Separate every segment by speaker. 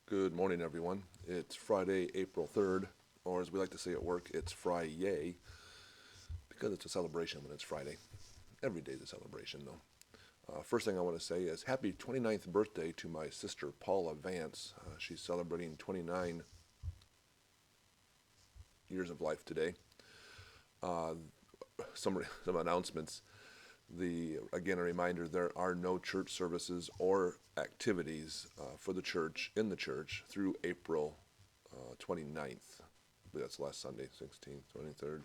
Speaker 1: Good morning, everyone. It's Friday, April 3rd, or as we like to say at work, it's Fry-yay, because it's a celebration when it's Friday. Every day is a celebration, though. First thing I want to say is happy 29th birthday to my sister Paula Vance. She's celebrating 29 years of life today. Uh, some announcements. Again, a reminder: there are no church services or activities for the church in the church through April 29th. I believe that's last Sunday, 16th, 23rd,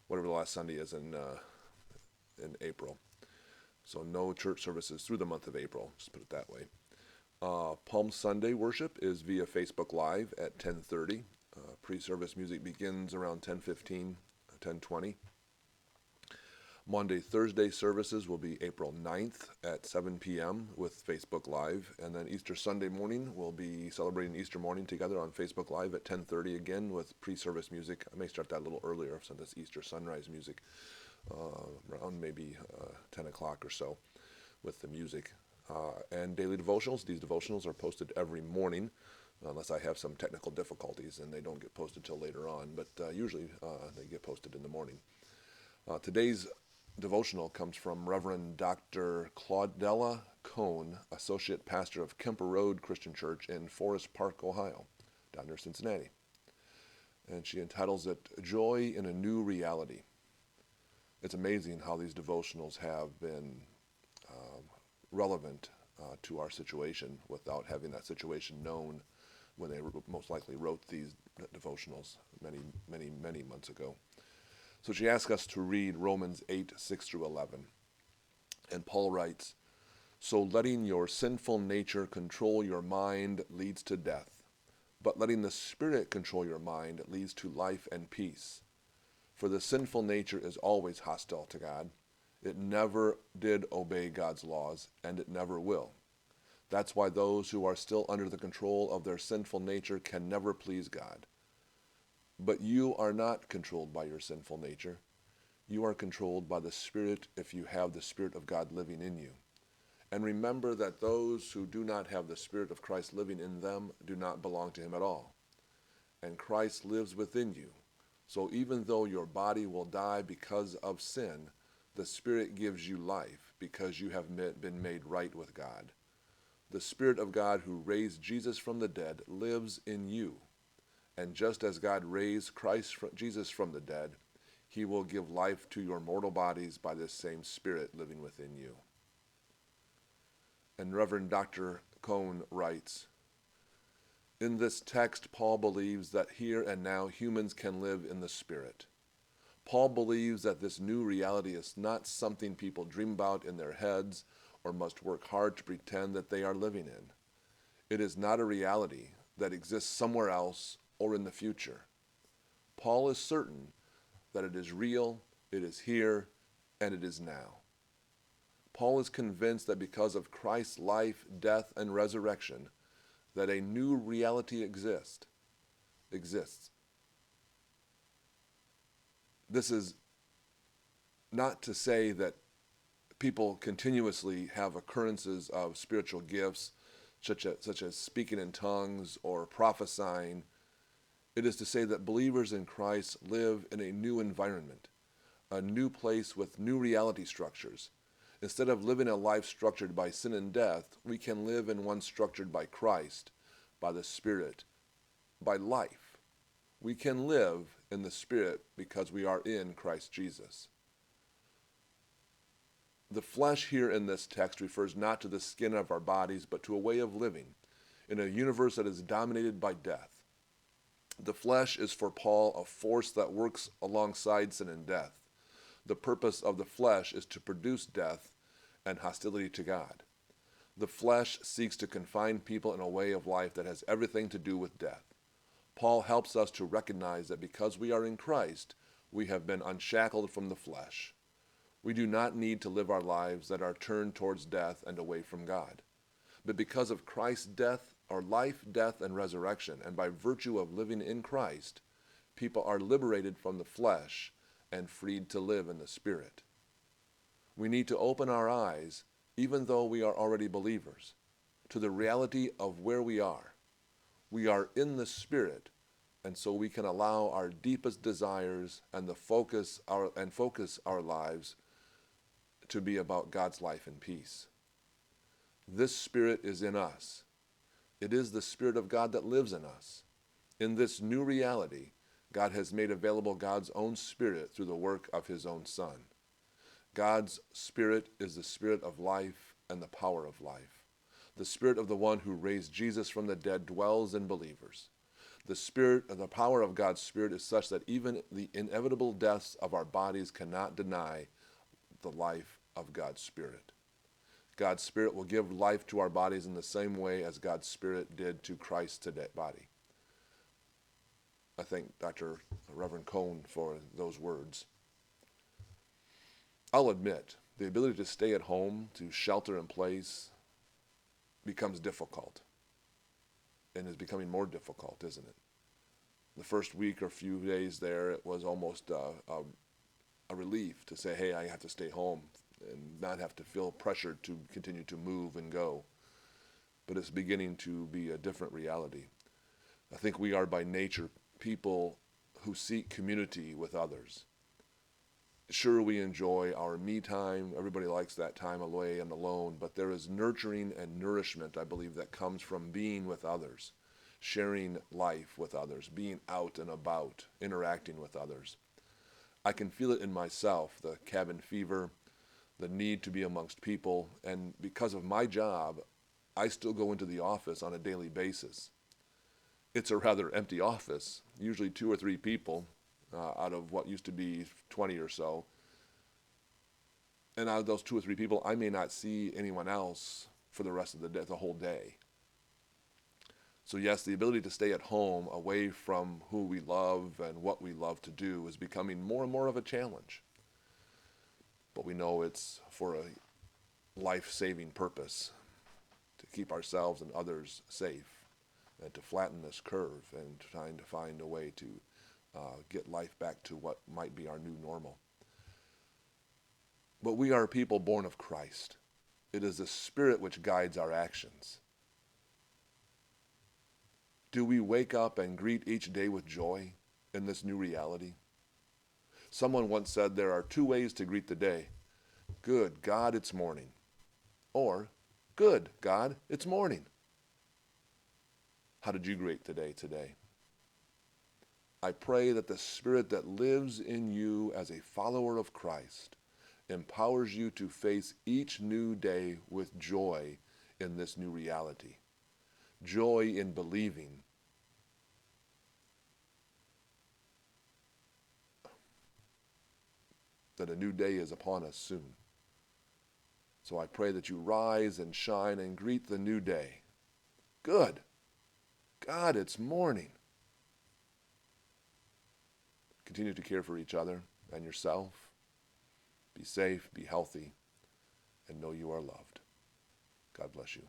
Speaker 1: whatever the last Sunday is in April. So no church services through the month of April. Just put it that way. Palm Sunday worship is via Facebook Live at 10:30. Pre-service music begins around 10:15, 10:20. Monday, Thursday services will be April 9th at 7 p.m. with Facebook Live. And then Easter Sunday morning, we'll be celebrating Easter morning together on Facebook Live at 10:30 again with pre-service music. I may start that a little earlier since it's Easter sunrise music, around maybe 10 o'clock or so with the music. And daily devotionals. These devotionals are posted every morning, unless I have some technical difficulties and they don't get posted till later on. But usually they get posted in the morning. Today's devotional comes from Reverend Dr. Claudella Cohn, Associate Pastor of Kemper Road Christian Church in Forest Park, Ohio, down near Cincinnati. And she entitles it Joy in a New Reality. It's amazing how these devotionals have been relevant to our situation without having that situation known when they most likely wrote these devotionals many months ago. So she asks us to read Romans 8, 6 through 11. And Paul writes, "So letting your sinful nature control your mind leads to death, but letting the Spirit control your mind leads to life and peace. For the sinful nature is always hostile to God. It never did obey God's laws, and it never will. That's why those who are still under the control of their sinful nature can never please God. But you are not controlled by your sinful nature. You are controlled by the Spirit if you have the Spirit of God living in you. And remember that those who do not have the Spirit of Christ living in them do not belong to him at all. And Christ lives within you. So even though your body will die because of sin, the Spirit gives you life because you have been made right with God. The Spirit of God who raised Jesus from the dead lives in you. And just as God raised Jesus from the dead, he will give life to your mortal bodies by this same Spirit living within you." And Reverend Dr. Cohn writes, "In this text, Paul believes that here and now humans can live in the Spirit. Paul believes that this new reality is not something people dream about in their heads or must work hard to pretend that they are living in. It is not a reality that exists somewhere else or in the future. Paul is certain that it is real, it is here, and it is now. Paul is convinced that because of Christ's life, death, and resurrection, that a new reality exists. This is not to say that people continuously have occurrences of spiritual gifts, such as speaking in tongues or prophesying. It is to say that believers in Christ live in a new environment, a new place with new reality structures. Instead of living a life structured by sin and death, we can live in one structured by Christ, by the Spirit, by life. We can live in the Spirit because we are in Christ Jesus." The flesh here in this text refers not to the skin of our bodies, but to a way of living in a universe that is dominated by death. The flesh is for Paul a force that works alongside sin and death. The purpose of the flesh is to produce death and hostility to God. The flesh seeks to confine people in a way of life that has everything to do with death. Paul helps us to recognize that because we are in Christ, we have been unshackled from the flesh. We do not need to live our lives that are turned towards death and away from God. But because of Christ's death, our life, death, and resurrection, and by virtue of living in Christ, people are liberated from the flesh and freed to live in the Spirit. We need to open our eyes, even though we are already believers, to the reality of where we are. We are in the Spirit, and so we can allow our deepest desires and focus our lives to be about God's life and peace. This Spirit is in us. It is the Spirit of God that lives in us. In this new reality, God has made available God's own Spirit through the work of his own Son. God's Spirit is the Spirit of life and the power of life. The Spirit of the one who raised Jesus from the dead dwells in believers. The Spirit and the power of God's Spirit is such that even the inevitable deaths of our bodies cannot deny the life of God's Spirit. God's Spirit will give life to our bodies in the same way as God's Spirit did to Christ's body. I thank Dr. Reverend Cohn for those words. I'll admit, the ability to stay at home, to shelter in place, becomes difficult, and is becoming more difficult, isn't it? The first week or few days there, it was almost a relief to say, hey, I have to stay home and not have to feel pressured to continue to move and go. But it's beginning to be a different reality. I think we are by nature people who seek community with others. Sure, we enjoy our me time. Everybody likes that time away and alone, but there is nurturing and nourishment, I believe, that comes from being with others, sharing life with others, being out and about, interacting with others. I can feel it in myself, the cabin fever, the need to be amongst people, and because of my job, I still go into the office on a daily basis. It's a rather empty office, usually 2 or 3 people out of what used to be 20 or so. And out of those 2 or 3 people, I may not see anyone else for the rest of the day, the whole day. So yes, the ability to stay at home away from who we love and what we love to do is becoming more and more of a challenge. But we know it's for a life-saving purpose, to keep ourselves and others safe, and to flatten this curve and trying to find a way to get life back to what might be our new normal. But we are people born of Christ. It is the Spirit which guides our actions. Do we wake up and greet each day with joy in this new reality? Someone once said there are 2 ways to greet the day. Good God, it's morning. Or, good God, it's morning. How did you greet the day today? I pray that the Spirit that lives in you as a follower of Christ empowers you to face each new day with joy in this new reality. Joy in believing that a new day is upon us soon. So I pray that you rise and shine and greet the new day. Good God, it's morning. Continue to care for each other and yourself. Be safe, be healthy, and know you are loved. God bless you.